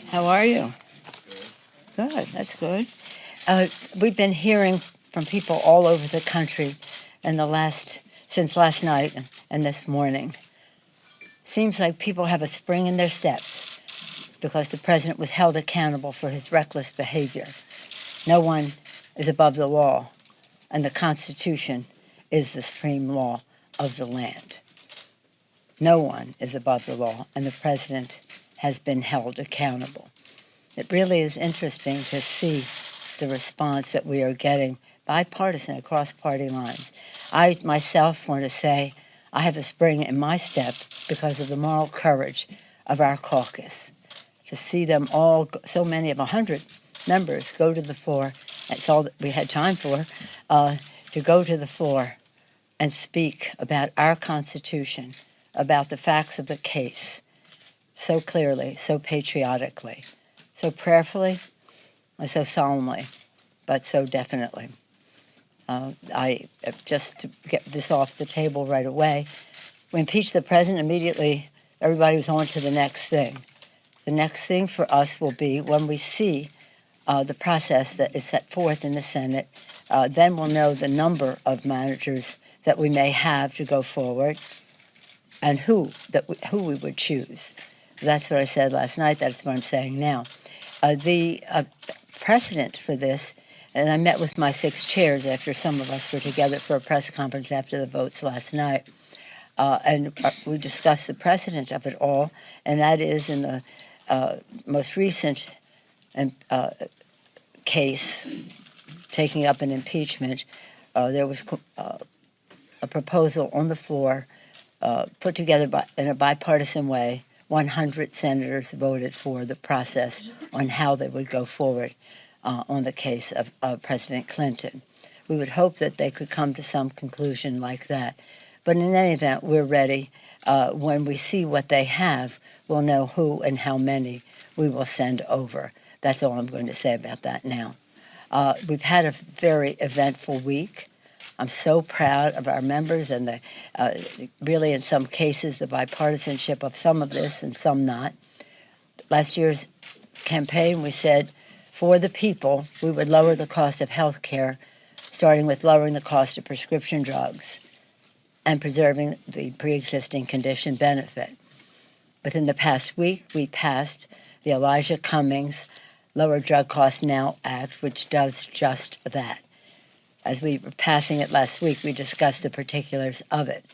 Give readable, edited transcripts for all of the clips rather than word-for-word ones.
How are you? Good, that's good. We've been hearing from people all over the country since last night and this morning. Seems like people have a spring in their step because the president was held accountable for his reckless behavior. No one is above the law, and the Constitution is the supreme law of the land. No one is above the law, and the president has been held accountable. It really is interesting to see the response that we are getting, bipartisan, across party lines. I myself want to say I have a spring in my step because of the moral courage of our caucus. To see them all, so many of 100 members, go to the floor, that's all that we had time for, to go to the floor and speak about our Constitution, about the facts of the case, so clearly, so patriotically, so prayerfully, and so solemnly, but so definitely. Just to get this off the table right away, we impeached the president immediately. Everybody was on to the next thing. The next thing for us will be when we see the process that is set forth in the Senate. Then we'll know the number of managers that we may have to go forward and who we would choose. That's what I said last night. That's what I'm saying now. The precedent for this, and I met with my 6 chairs after some of us were together for a press conference after the votes last night, and we discussed the precedent of it all, and that is in the most recent case taking up an impeachment, there was a proposal on the floor put together in a bipartisan way. 100 senators voted for the process on how they would go forward on the case of President Clinton. We would hope that they could come to some conclusion like that. But in any event, we're ready. When we see what they have, we'll know who and how many we will send over. That's all I'm going to say about that now. We've had a very eventful week. I'm so proud of our members and really in some cases the bipartisanship of some of this and some not. Last year's campaign, we said for the people we would lower the cost of health care, starting with lowering the cost of prescription drugs and preserving the pre-existing condition benefit. Within the past week, we passed the Elijah Cummings Lower Drug Costs Now Act, which does just that. As we were passing it last week, we discussed the particulars of it.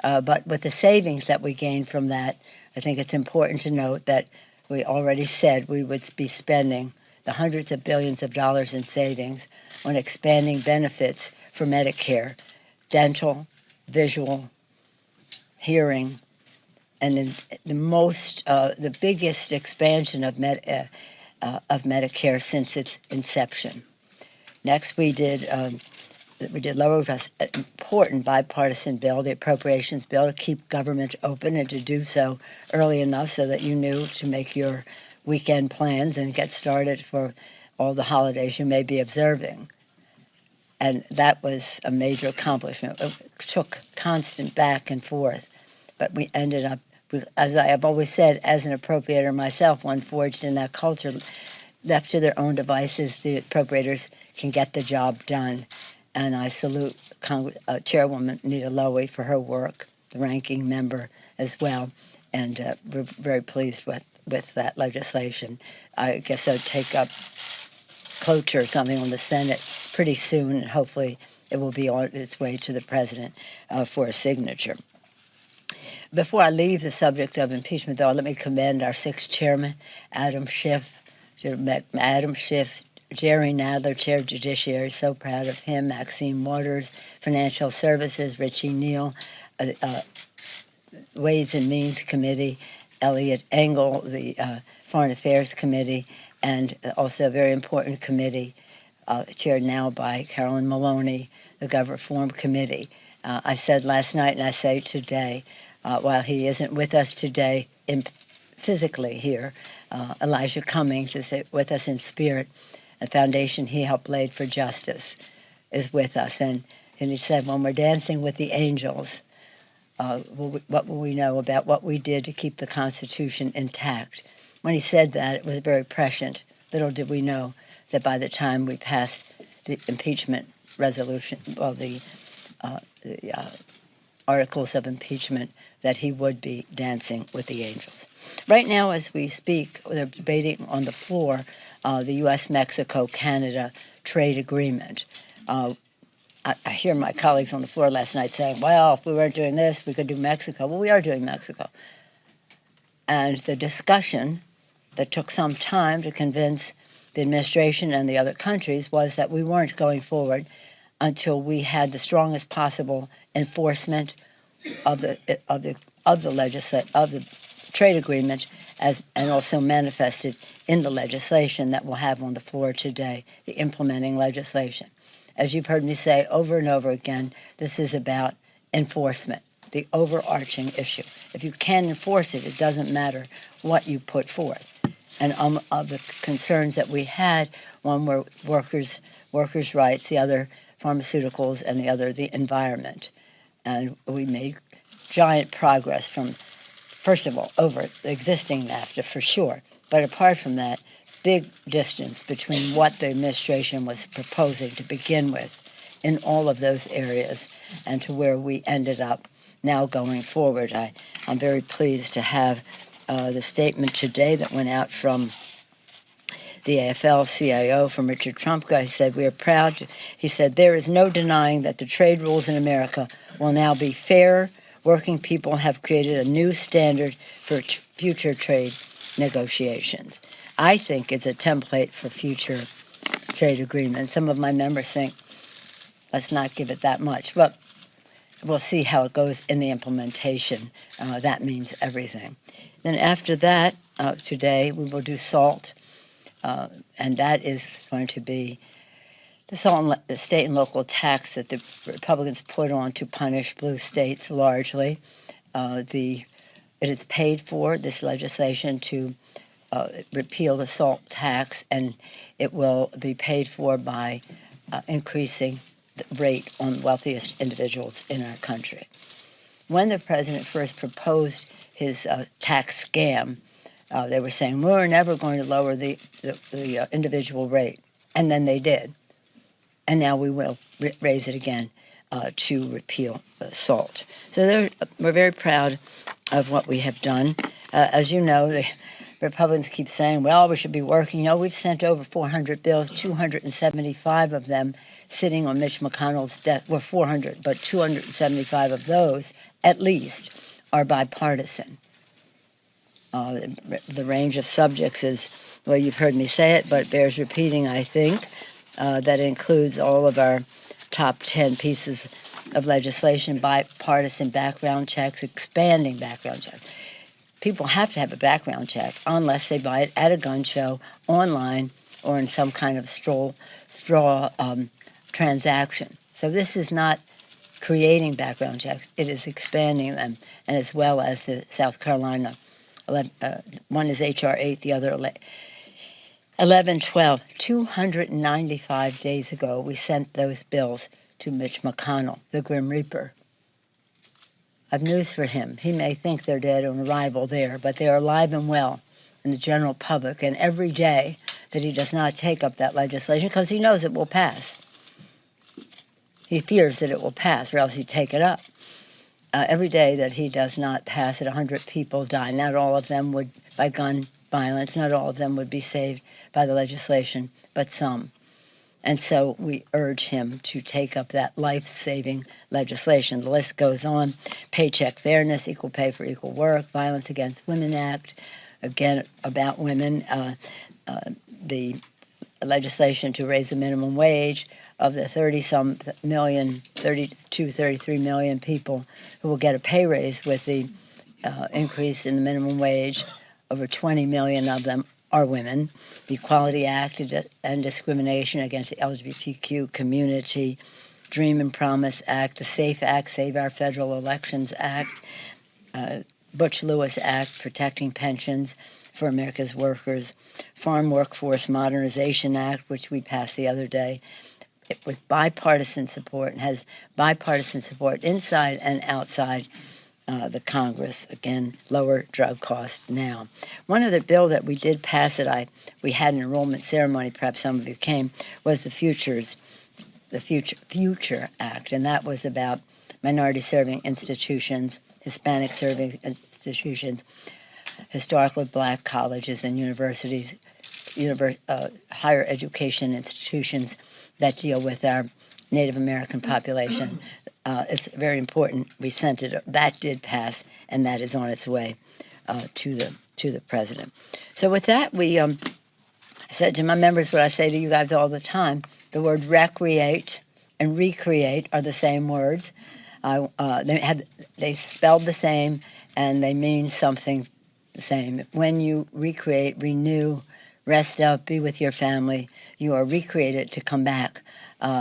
But with the savings that we gained from that, I think it's important to note that we already said we would be spending the hundreds of billions of dollars in savings on expanding benefits for Medicare, dental, visual, hearing, and the biggest expansion of Medicare since its inception. Next, we did lower an important bipartisan bill, the appropriations bill, to keep government open and to do so early enough so that you knew to make your weekend plans and get started for all the holidays you may be observing. And that was a major accomplishment. It took constant back and forth, but we ended up, as I have always said, as an appropriator myself, one forged in that culture, left to their own devices, the appropriators can get the job done. And I salute Chairwoman Nita Lowey for her work, the ranking member as well. And we're very pleased with that legislation. I guess I'll take up cloture or something on the Senate pretty soon, and hopefully it will be on its way to the president for a signature. Before I leave the subject of impeachment, though, let me commend our 6th chairman, Adam Schiff. You met Adam Schiff, Jerry Nadler, Chair of Judiciary, so proud of him, Maxine Waters, Financial Services, Richie Neal, Ways and Means Committee, Elliot Engel, the Foreign Affairs Committee, and also a very important committee chaired now by Carolyn Maloney, the Gov Reform Committee. I said last night and I say today, while he isn't with us today physically here, Elijah Cummings is with us in spirit. The foundation he helped lay for justice is with us. And he said, when we're dancing with the angels, what will we know about what we did to keep the Constitution intact? when he said that, it was very prescient. Little did we know that by the time we passed the impeachment resolution, well, the articles of impeachment, that he would be dancing with the angels. Right now, as we speak, they're debating on the floor the U.S., Mexico, Canada trade agreement. I hear my colleagues on the floor last night saying, well, if we weren't doing this, we could do Mexico. Well, we are doing Mexico. And the discussion that took some time to convince the administration and the other countries was that we weren't going forward until we had the strongest possible enforcement of the trade agreement, and also manifested in the legislation that we'll have on the floor today, the implementing legislation. As you've heard me say over and over again, this is about enforcement, the overarching issue. If you can enforce it, it doesn't matter what you put forth. And of the concerns that we had, one were workers' rights, the other pharmaceuticals, and the other the environment. And we made giant progress from, first of all, over the existing NAFTA for sure. But apart from that, big distance between what the administration was proposing to begin with in all of those areas and to where we ended up now going forward. I'm very pleased to have the statement today that went out from the AFL-CIO, from Richard Trumka. He said, we are proud. He said, there is no denying that the trade rules in America will now be fair. Working people have created a new standard for future trade negotiations. I think it's a template for future trade agreements. Some of my members think, let's not give it that much. But we'll see how it goes in the implementation. That means everything. Then after that, today, we will do SALT. And that is going to be the state and local tax that the Republicans put on to punish blue states largely. It is paid for, this legislation, to repeal the SALT tax, and it will be paid for by increasing the rate on the wealthiest individuals in our country. When the president first proposed his tax scam, they were saying, we're never going to lower the individual rate. And then they did. And now we will raise it again to repeal SALT. So we're very proud of what we have done. As you know, the Republicans keep saying, well, we should be working. We've sent over 400 bills, 275 of them sitting on Mitch McConnell's desk. Well, 400, but 275 of those, at least, are bipartisan. The range of subjects is, well, you've heard me say it, but it bears repeating, I think. That includes all of our top 10 pieces of legislation, bipartisan background checks, expanding background checks. People have to have a background check unless they buy it at a gun show, online, or in some kind of straw transaction. So this is not creating background checks. It is expanding them, and as well as the South Carolina. One is H.R. 8, the other 1112. 295 days ago, we sent those bills to Mitch McConnell, the Grim Reaper. I've news for him. He may think they're dead on arrival there, but they are alive and well in the general public. And every day that he does not take up that legislation, because he knows it will pass, he fears that it will pass, or else he'd take it up. Every day that he does not pass it, 100 people die. Not all of them would by gun violence. Not all of them would be saved by the legislation, but some. And so we urge him to take up that life-saving legislation. The list goes on. Paycheck fairness, equal pay for equal work, Violence Against Women Act, again, about women, the legislation to raise the minimum wage of the 30-some million, 32, 33 million people who will get a pay raise with the increase in the minimum wage. Over 20 million of them are women. The Equality Act and Discrimination Against the LGBTQ Community, Dream and Promise Act, the SAFE Act, Save Our Federal Elections Act, Butch-Lewis Act, Protecting Pensions for America's Workers, Farm Workforce Modernization Act, which we passed the other day. It was bipartisan support and has bipartisan support inside and outside the Congress. Again, lower drug costs now. One other bill that we did pass that we had an enrollment ceremony, perhaps some of you came, was the Future Act, and that was about minority serving institutions, Hispanic serving institutions, historically black colleges and universities, higher education institutions that deal with our Native American population. It's very important. We sent it. That did pass, and that is on its way to the president. So with that, I said to my members what I say to you guys all the time: the word recreate and recreate are the same words. They spelled the same, and they mean something the same. When you recreate, renew, rest up, be with your family, you are recreated to come back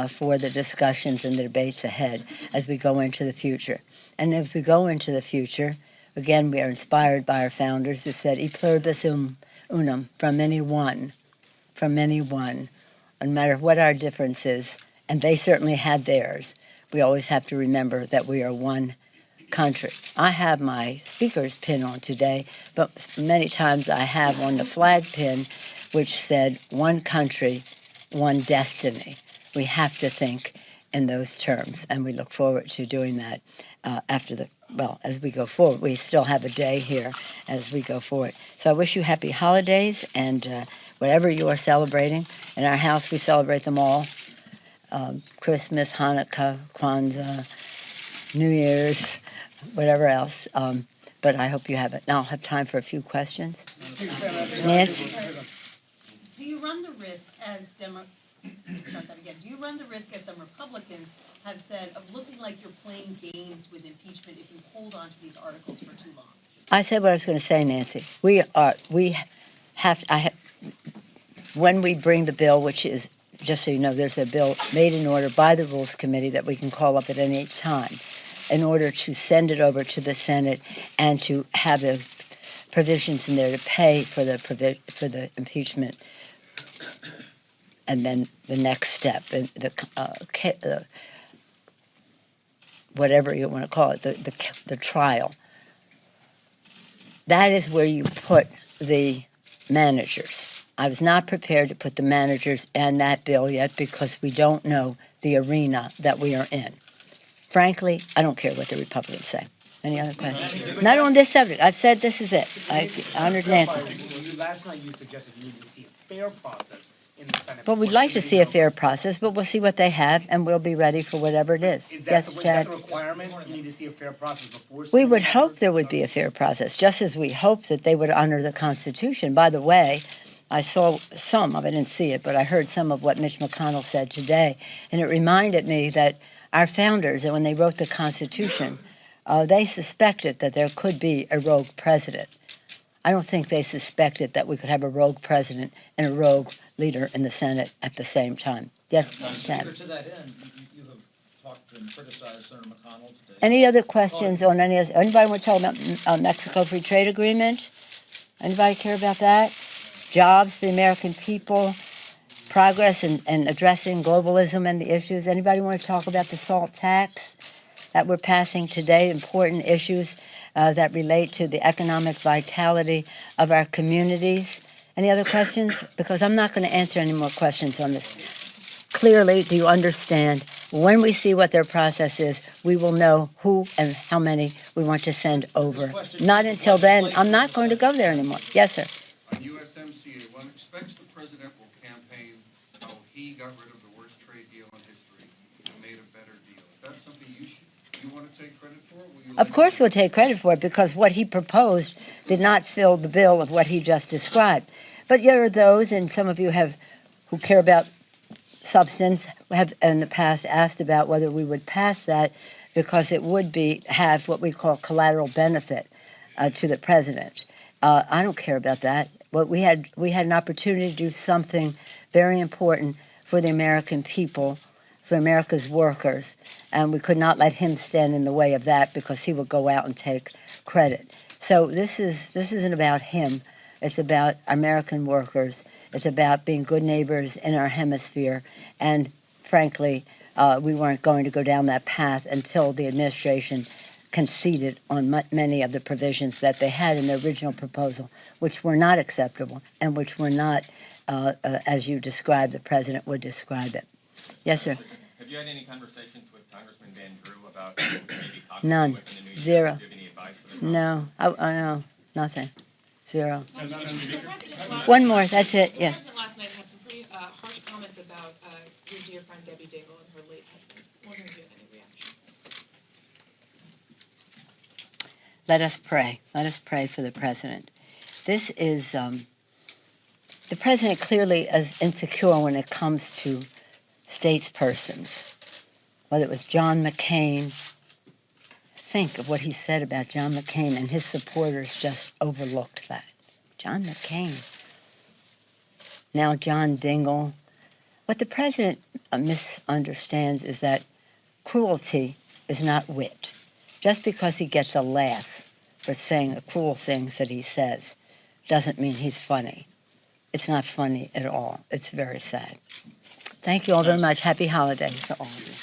for the discussions and the debates ahead as we go into the future. And as we go into the future, again, we are inspired by our founders who said, "E pluribus unum," from anyone, no matter what our difference is, and they certainly had theirs. We always have to remember that we are one country. I have my speaker's pin on today, but many times I have on the flag pin, which said, "One country, one destiny." We have to think in those terms, and we look forward to doing that as we go forward. We still have a day here as we go forward. So I wish you happy holidays, and whatever you are celebrating. In our house, we celebrate them all. Christmas, Hanukkah, Kwanzaa, New Year's, whatever else. But I hope you have it. Now I'll have time for a few questions. Nancy? Do you run the risk as Do you run the risk, as some Republicans have said, of looking like you're playing games with impeachment if you hold on to these articles for too long? I said what I was going to say, Nancy. When we bring the bill, which is, just so you know, there's a bill made in order by the Rules Committee that we can call up at any time in order to send it over to the Senate and to have the provisions in there to pay for the impeachment. And then the next step, whatever you want to call it, the trial. That is where you put the managers. I was not prepared to put the managers in that bill yet because we don't know the arena that we are in. Frankly, I don't care what the Republicans say. Any other questions? Not on this subject. I've said this is it. I honored Nancy. Last night you suggested you need to see a fair process in the Senate. But we'd like to see a fair process, but we'll see what they have, and we'll be ready for whatever it is. Yes, Chad? Is that the requirement? You need to see a fair process before... We would hope there would be a fair process, just as we hope that they would honor the Constitution. By the way, I saw some of it, I didn't see it, but I heard some of what Mitch McConnell said today, and it reminded me that our founders, and when they wrote the Constitution, they suspected that there could be a rogue president. I don't think they suspected that we could have a rogue president and a rogue leader in the Senate at the same time. Yes, Chad? To that end, you have talked and criticized Senator McConnell today. Any other questions on any of this? Anybody want to talk about Mexico Free Trade Agreement? Anybody care about that? Jobs for the American people, progress in addressing globalism and the issues. Anybody want to talk about the SALT tax that we're passing today? Important issues that relate to the economic vitality of our communities. Any other questions? Because I'm not going to answer any more questions on this. Clearly, do you understand? When we see what their process is, we will know who and how many we want to send over. Not until then. I'm not going to go there anymore. Yes, sir. On USMCA, one expects the president will campaign how he got rid of the worst trade deal in history and made a better deal. Is that something you want to take credit for? Of course we'll take credit for it because what he proposed did not fill the bill of what he just described. But there are those, and some of you who care about substance, have in the past asked about whether we would pass that because it would have what we call collateral benefit to the president. I don't care about that. But we had an opportunity to do something very important for the American people, for America's workers, and we could not let him stand in the way of that because he would go out and take credit. So this isn't about him. It's about American workers. It's about being good neighbors in our hemisphere. And frankly, we weren't going to go down that path until the administration conceded on many of the provisions that they had in the original proposal, which were not acceptable and which were not, as you described, the president would describe it. Yes, sir. Have you had any conversations with Congressman Van Drew about maybe caucusing None. within the new year? Zero. Do you have any advice for them? No, I know, nothing. Zero. The president last- One more, that's it, yes. The president last night had some pretty harsh comments about your dear friend Debbie Dingell and her late husband. Wondering if you have any reaction. Let us pray. Let us pray for the president. This is, the president clearly is insecure when it comes to statespersons. Whether it was John McCain, think of what he said about John McCain, and his supporters just overlooked that. John McCain. Now John Dingell. What the president misunderstands is that cruelty is not wit. Just because he gets a laugh for saying the cruel things that he says doesn't mean he's funny. It's not funny at all. It's very sad. Thank you all very much. Happy holidays to all of you.